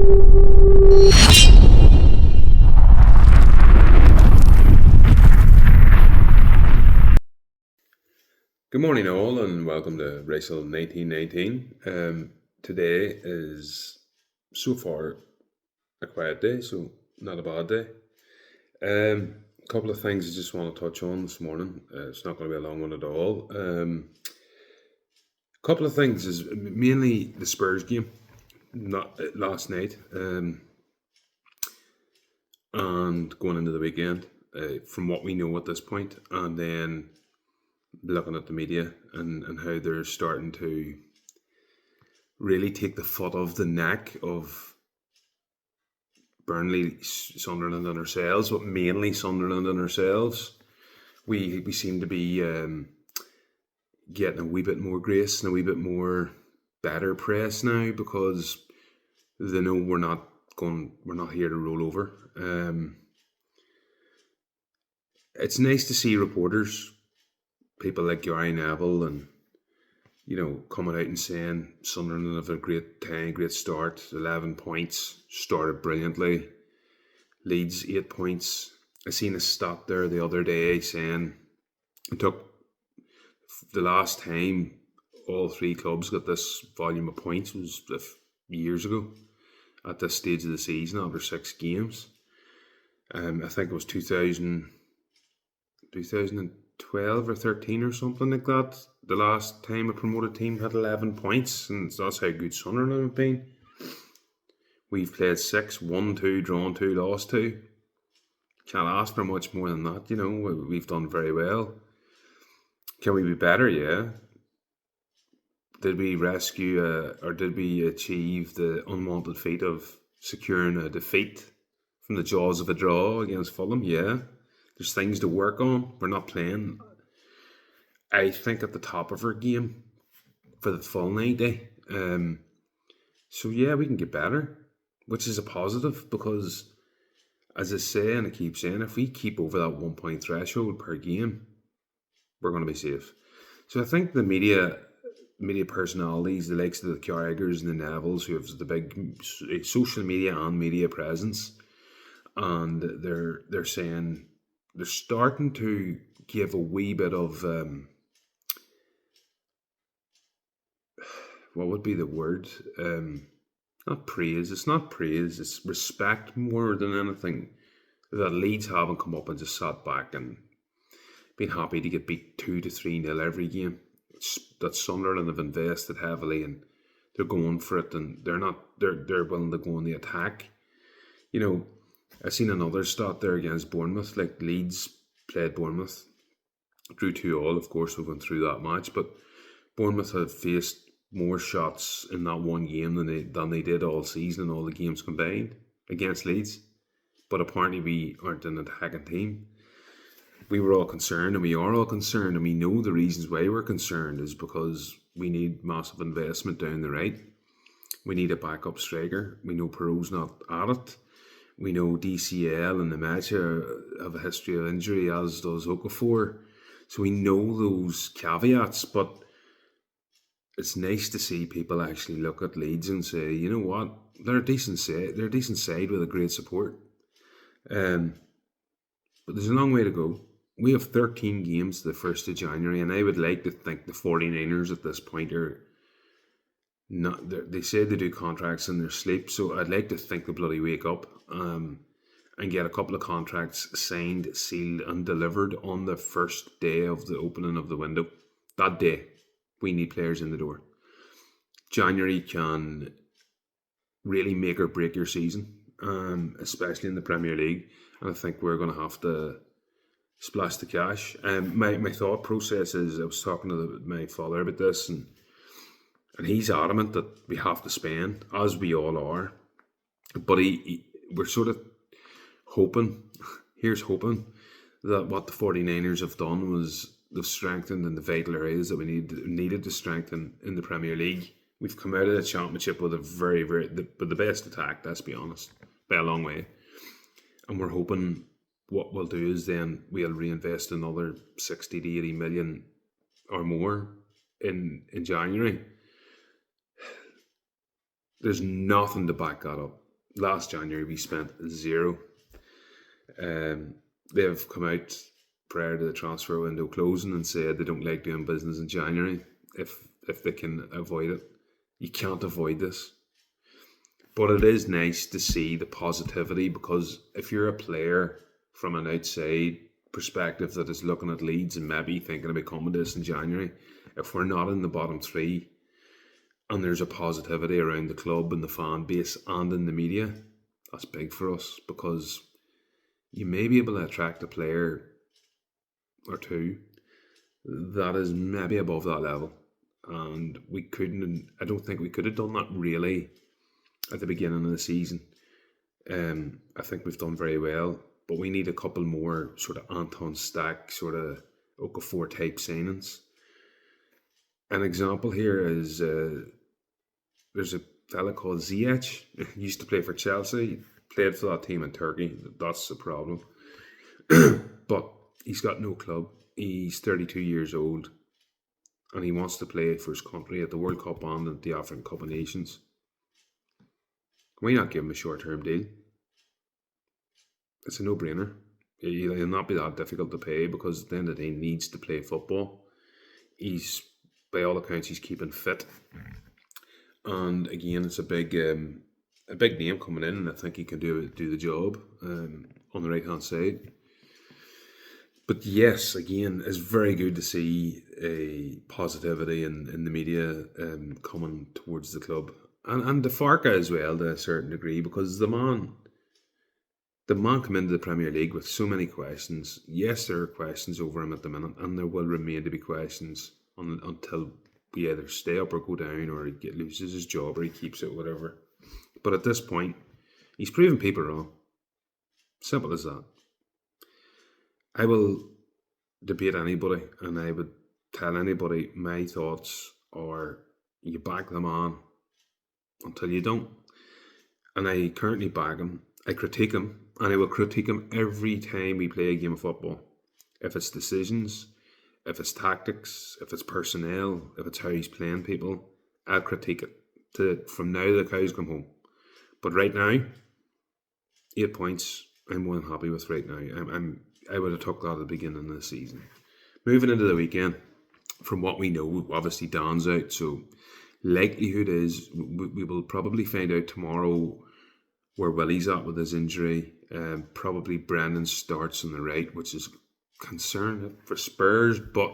Good morning, all, and welcome to Racial 1919. Today is so far a quiet day, so not a bad day. A couple of things I just want to touch on this morning. It's not going to be a long one at all. A couple of things is mainly the Spurs game, not last night, and going into the weekend. From what we know at this point, and then looking at the media and how they're starting to really take the foot off the neck of Burnley, Sunderland and ourselves, but mainly Sunderland and ourselves. We seem to be getting a wee bit more grace and a wee bit more better press now because they know we're not here to roll over. It's nice to see reporters, people like Gary Neville, and coming out and saying Sunderland have a great time, great start, 11 points, started brilliantly. Leeds 8 points. I seen a stat there the other day saying it took the last time all three clubs got this volume of points was years ago at this stage of the season after 6 games. I think it was 2012 or 13 or something like that. The last time a promoted team had 11 points, and that's how good Sunderland have been. We've played 6, won 2, drawn 2, lost 2. Can't ask for much more than that, We've done very well. Can we be better? Yeah. Did we rescue or did we achieve the unwanted feat of securing a defeat from the jaws of a draw against Fulham? Yeah. There's things to work on. We're not playing, I think, at the top of our game for the full 90. So yeah, we can get better, which is a positive because, as I say and I keep saying, if we keep over that 1 point threshold per game, we're going to be safe. So I think the media personalities, the likes of the Carragers and the Nevilles, who have the big social media and media presence, and they're saying, they're starting to give a wee bit of what would be the word? Not praise. It's not praise. It's respect more than anything. That Leeds haven't come up and just sat back and been happy to get beat 2-3-0 every game. That Sunderland have invested heavily and they're going for it, and they're willing to go on the attack. I've seen another stat there against Bournemouth. Like, Leeds played Bournemouth, drew 2-2. Of course, we went through that match, but Bournemouth have faced more shots in that one game than they did all season in all the games combined against Leeds. But apparently we aren't an attacking team. We were all concerned, and we are all concerned, and we know the reasons why we're concerned is because we need massive investment down the right. We need a backup striker. We know Perot's not at it. We know DCL and Nemecha have a history of injury, as does Okafor. So we know those caveats, but it's nice to see people actually look at Leeds and say, you know what, they're a decent side. They're a decent side with a great support. But there's a long way to go. We have 13 games the 1st of January, and I would like to think the 49ers at this point are not. They say they do contracts in their sleep, so I'd like to think they bloody wake up and get a couple of contracts signed, sealed, and delivered on the first day of the opening of the window. That day, we need players in the door. January can really make or break your season, especially in the Premier League, and I think we're going to have to splash the cash. My thought process is, I was talking to my father about this, and he's adamant that we have to spend, as we all are. But we're sort of hoping, here's hoping, that what the 49ers have done was they've strengthened in the vital areas that we needed to strengthen in the Premier League. We've come out of the Championship with the best attack, let's be honest, by a long way. And we're hoping what we'll do is then we'll reinvest another 60 to 80 million or more in January. There's nothing to back that up. Last January we spent zero. They've come out prior to the transfer window closing and said they don't like doing business in January if they can avoid it. You can't avoid this. But it is nice to see the positivity, because if you're a player from an outside perspective that is looking at Leeds and maybe thinking about coming to this in January, if we're not in the bottom three and there's a positivity around the club and the fan base and in the media, that's big for us, because you may be able to attract a player or two that is maybe above that level. And I don't think we could have done that really at the beginning of the season. I think we've done very well, but we need a couple more sort of Anton Stack, sort of Okafor type signings. An example here is there's a fella called Ziyech. He used to play for Chelsea, played for that team in Turkey. That's the problem. But he's got no club. He's 32 years old, and he wants to play for his country at the World Cup and at the African Cup of Nations. Why not give him a short-term deal? It's a no-brainer. He'll not be that difficult to pay, because at the end of the day, he needs to play football. He's, by all accounts, he's keeping fit. And again, it's a big name coming in, and I think he can do the job on the right-hand side. But yes, again, it's very good to see a positivity in the media coming towards the club. And the Farka as well, to a certain degree, because the man come into the Premier League with so many questions. Yes, there are questions over him at the minute, and there will remain to be questions until we either stay up or go down, or he loses his job, or he keeps it, whatever. But at this point, he's proven people wrong. Simple as that. I will debate anybody, and I would tell anybody my thoughts are: you back the man until you don't. And I currently back him. I critique him, and I will critique him every time we play a game of football. If it's decisions, if it's tactics, if it's personnel, if it's how he's playing people, I'll critique it from now the cows come home. But right now, 8 points, I'm more than happy with right now. I would have took that at the beginning of the season. Moving into the weekend, from what we know, obviously Dan's out, so likelihood is we will probably find out tomorrow where Willie's at with his injury. Probably Brendan starts on the right, which is concern for Spurs, but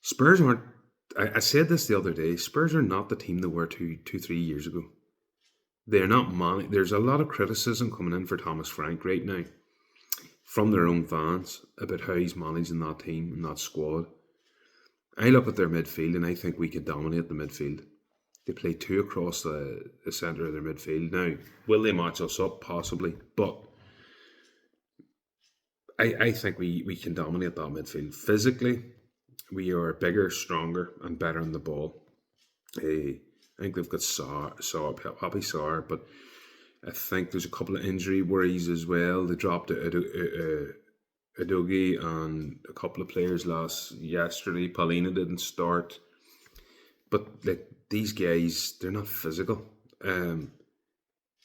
Spurs aren't. I said this the other day. Spurs are not the team they were 2-3 years ago. They're not There's a lot of criticism coming in for Thomas Frank right now from their own fans about how he's managing that team and that squad. I look at their midfield and I think we could dominate the midfield. They play two across the centre of their midfield. Now, will they match us up? Possibly. But I think we can dominate that midfield. Physically, we are bigger, stronger, and better on the ball. I think they've got Happy Sarr, but I think there's a couple of injury worries as well. They dropped Udogie and a couple of players yesterday. Paulina didn't start. But these guys, they're not physical.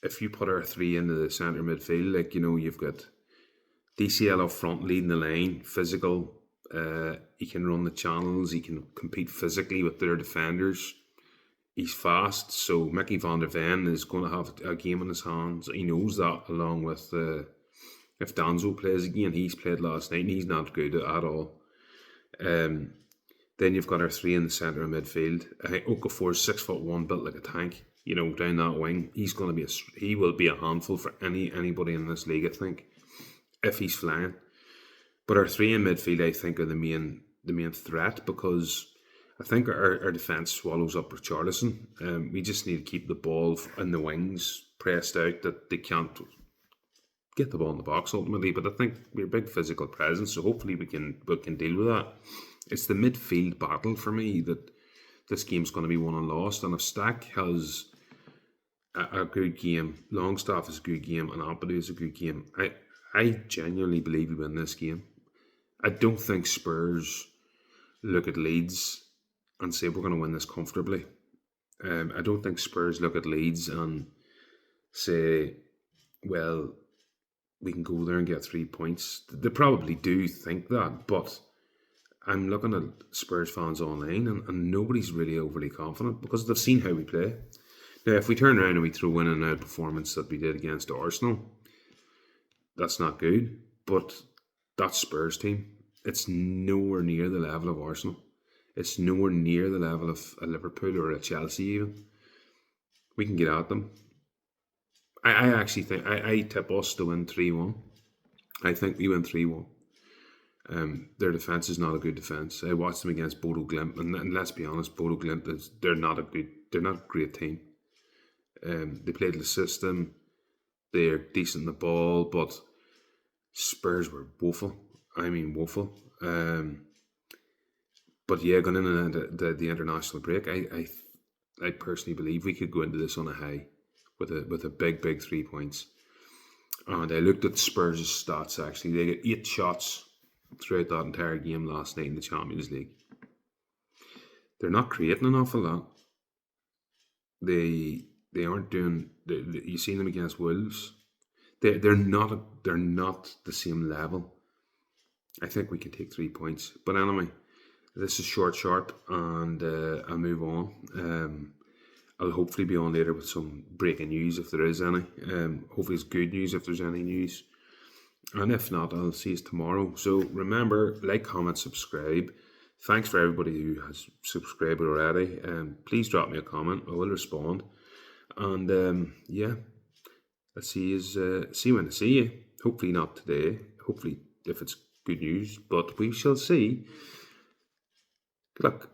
If you put our three into the centre midfield, you've got DCL up front leading the line, physical. He can run the channels. He can compete physically with their defenders. He's fast, so Mickey van der Ven is going to have a game in his hands. He knows that, along with if Danzo plays again. He's played last night and he's not good at all. Then you've got our three in the centre of midfield. I think Okafor's 6'1", built like a tank. Down that wing, he will be a handful for anybody in this league, I think, if he's flying. But our three in midfield, I think, are the main threat, because I think our defence swallows up Richarlison. We just need to keep the ball in the wings pressed out, that they can't get the ball in the box ultimately. But I think we're a big physical presence, so hopefully we can deal with that. It's the midfield battle for me that this game's going to be won and lost. And if Stack has a good game, Longstaff is a good game, and Ampadu is a good game, I genuinely believe we win this game. I don't think Spurs look at Leeds and say we're going to win this comfortably. I don't think Spurs look at Leeds and say, well, we can go there and get 3 points. They probably do think that, but I'm looking at Spurs fans online, and nobody's really overly confident because they've seen how we play. Now, if we turn around and we throw in an out performance that we did against Arsenal, that's not good. But that Spurs team, it's nowhere near the level of Arsenal. It's nowhere near the level of a Liverpool or a Chelsea even. We can get at them. I actually think I tip us to win 3-1. I think we win 3-1. Their defence is not a good defence. I watched them against Bodo Glimt, and let's be honest, Bodo Glimt they're not a great team. They played the system. They're decent in the ball, but Spurs were woeful. I mean woeful. But yeah, going into the international break, I personally believe we could go into this on a high with a big 3 points. And I looked at Spurs' stats actually. They got 8 shots throughout that entire game last night in the Champions League. They're not creating an awful lot. They aren't doing. You seen them against Wolves. They're not the same level. I think we can take 3 points. But anyway, this is short, sharp, and I'll move on. I'll hopefully be on later with some breaking news if there is any. Hopefully it's good news if there's any news. And if not, I'll see you tomorrow. So remember, like, comment, subscribe. Thanks for everybody who has subscribed already. Please drop me a comment. I will respond. And yeah, I'll see you when I see you. Hopefully not today. Hopefully if it's good news, but we shall see. Good luck.